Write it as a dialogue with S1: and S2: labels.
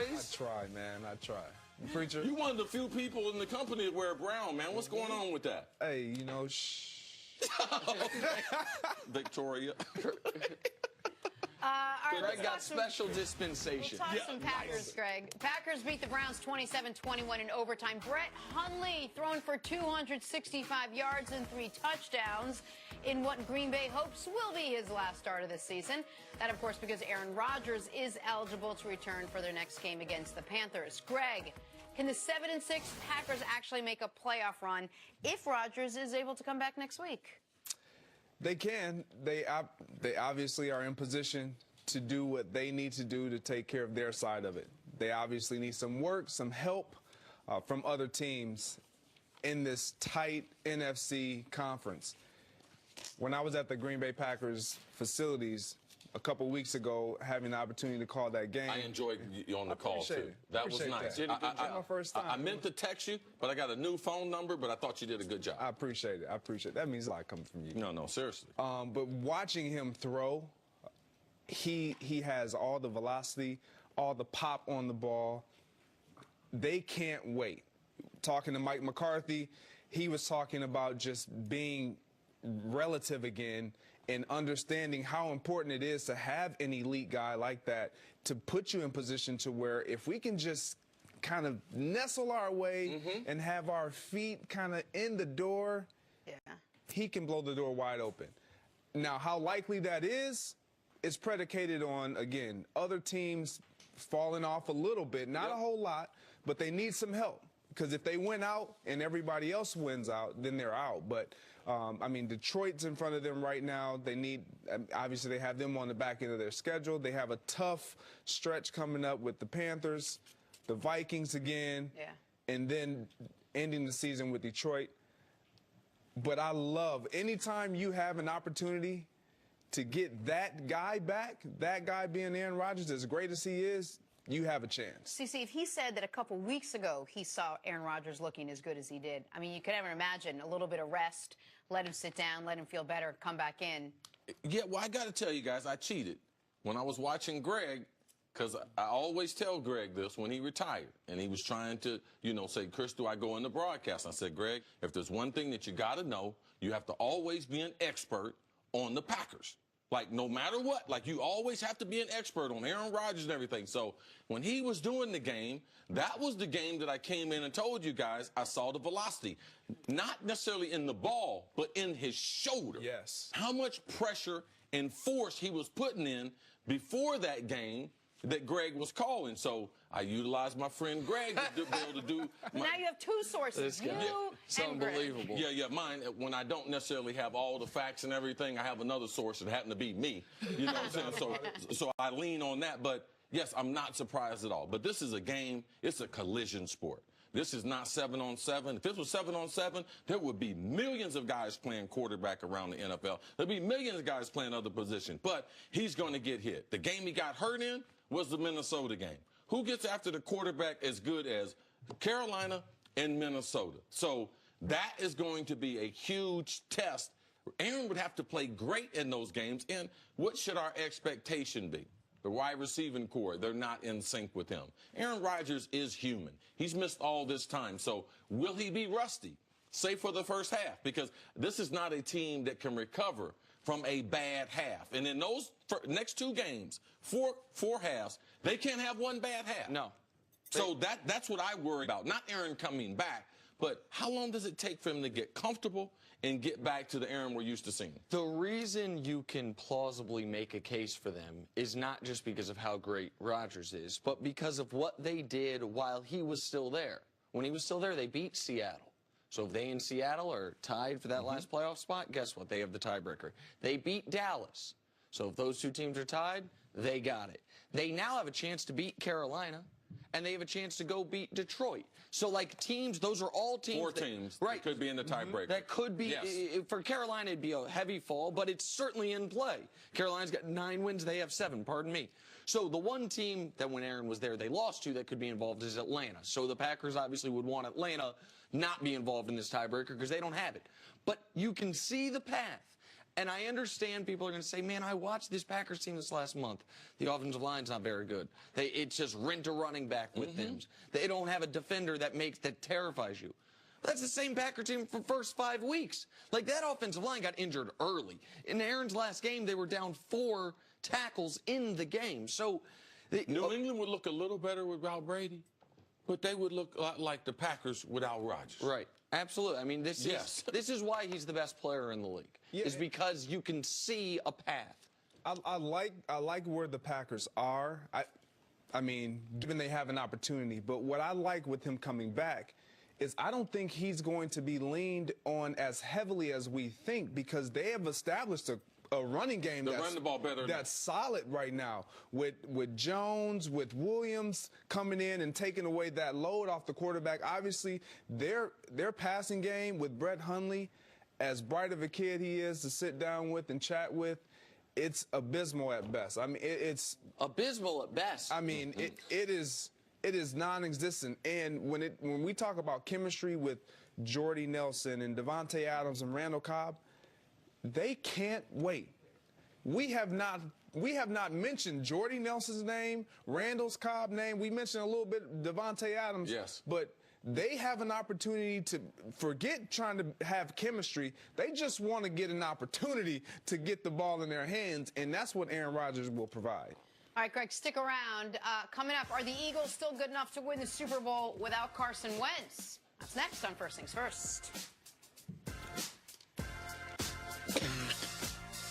S1: always.
S2: I try, man. I try. Preacher.
S1: You one of the few people in the company that wear brown, man. What's going on with that?
S2: Hey, you know, shh.
S1: Victoria.
S3: All right,
S4: Greg got special dispensation.
S3: We'll talk some Packers, Greg. Packers beat the Browns 27-21 in overtime. Brett Hundley thrown for 265 yards and 3 touchdowns in what Green Bay hopes will be his last start of the season. That, of course, because Aaron Rodgers is eligible to return for their next game against the Panthers. Greg, can the 7-6 Packers actually make a playoff run if Rodgers is able to come back next week?
S2: They can. They obviously are in position to do what they need to do to take care of their side of it. They obviously need some work, some help from other teams in this tight NFC conference. When I was at the Green Bay Packers facilities a couple weeks ago, having the opportunity to call that game.
S1: I enjoyed you on the call, too. That was nice.
S2: My first time.
S1: I meant to text you, but I got a new phone number, but I thought you did a good job.
S2: I appreciate it. I appreciate it. That means a lot coming from you.
S1: No, seriously.
S2: But watching him throw, he has all the velocity, all the pop on the ball. They can't wait. Talking to Mike McCarthy, he was talking about just being relative again and understanding how important it is to have an elite guy like that to put you in position to where if we can just kind of nestle our way and have our feet kind of in the door, he can blow the door wide open. Now, how likely that is predicated on, again, other teams falling off a little bit, not a whole lot, but they need some help. Because if they win out and everybody else wins out, then they're out. But, I mean, Detroit's in front of them right now. They need, obviously, they have them on the back end of their schedule. They have a tough stretch coming up with the Panthers, the Vikings again, and then ending the season with Detroit. But I love anytime you have an opportunity to get that guy back, that guy being Aaron Rodgers, as great as he is, you have a chance.
S3: CC, if he said that a couple weeks ago he saw Aaron Rodgers looking as good as he did, I mean, you could never imagine a little bit of rest, let him sit down, let him feel better, come back in.
S1: Yeah, well, I got to tell you guys, I cheated. When I was watching Greg, because I always tell Greg this when he retired, and he was trying to, you know, say, Chris, do I go in the broadcast? I said, Greg, if there's one thing that you got to know, you have to always be an expert on the Packers. Like, no matter what, like, you always have to be an expert on Aaron Rodgers and everything. So when he was doing the game, that was the game that I came in and told you guys I saw the velocity. Not necessarily in the ball, but in his shoulder.
S2: Yes.
S1: How much pressure and force he was putting in before that game that Greg was calling. So I utilized my friend Greg to be able to do.
S3: Now you have two sources, you
S4: It's
S3: and Greg.
S4: unbelievable.
S1: Yeah, mine, when I don't necessarily have all the facts and everything, I have another source that happened to be me. You know what I'm saying? So I lean on that. But, yes, I'm not surprised at all. But this is a game. It's a collision sport. This is not 7-on-7. If this was 7-on-7, there would be millions of guys playing quarterback around the NFL. There'd be millions of guys playing other positions. But he's going to get hit. The game he got hurt in was the Minnesota game. Who gets after the quarterback as good as Carolina and Minnesota? So that is going to be a huge test. Aaron would have to play great in those games. And what should our expectation be? The wide receiving core, they're not in sync with him. Aaron Rodgers is human. He's missed all this time. So will he be rusty? Say for the first half, because this is not a team that can recover from a bad half. And in those next two games, four halves, they can't have one bad half.
S4: No.
S1: So that's what I worry about. Not Aaron coming back, but how long does it take for him to get comfortable and get back to the Aaron we're used to seeing?
S4: The reason you can plausibly make a case for them is not just because of how great Rodgers is, but because of what they did while he was still there. When he was still there, they beat Seattle. So if they in Seattle are tied for that last playoff spot, guess what? They have the tiebreaker. They beat Dallas. So if those two teams are tied, they got it. They now have a chance to beat Carolina, and they have a chance to go beat Detroit. So, like, teams, those are all teams.
S1: Four teams
S4: right,
S1: that could be in the tiebreaker.
S4: That could be,
S1: yes.
S4: For Carolina, it'd be a heavy fall, but it's certainly in play. Carolina's got 9 wins. They have 7, pardon me. So the one team that when Aaron was there they lost to that could be involved is Atlanta. So the Packers obviously would want Atlanta not be involved in this tiebreaker because they don't have it. But you can see the path. And I understand people are going to say, man, I watched this Packers team this last month. The offensive line's not very good. It's just rent a running back with them. They don't have a defender that terrifies you. That's the same Packer team for the first 5 weeks. Like, that offensive line got injured early. In Aaron's last game, they were down 4 tackles in the game. So
S1: New England would look a little better without Brady, but they would look like the Packers without Rodgers.
S4: Right. Absolutely. I mean, this is why he's the best player in the league. Yeah, is because you can see a path.
S2: I like where the Packers are. I mean, given they have an opportunity, but what I like with him coming back is I don't think he's going to be leaned on as heavily as we think, because they have established a running game
S1: run the ball better
S2: that's solid right now with Jones, with Williams coming in and taking away that load off the quarterback. Obviously, their passing game with Brett Hundley, as bright of a kid he is to sit down with and chat with, it's abysmal at best. I mean, it's
S4: abysmal at best.
S2: I mean, it is non-existent. And when we talk about chemistry with Jordy Nelson and Devontae Adams and Randall Cobb, they can't wait. We have not mentioned Jordy Nelson's name, Randall's Cobb name. We mentioned a little bit Devontae Adams.
S1: Yes.
S2: But they have an opportunity to forget trying to have chemistry. They just want to get an opportunity to get the ball in their hands, and that's what Aaron Rodgers will provide.
S3: All right, Greg, stick around. Coming up, are the Eagles still good enough to win the Super Bowl without Carson Wentz? That's next on First Things First.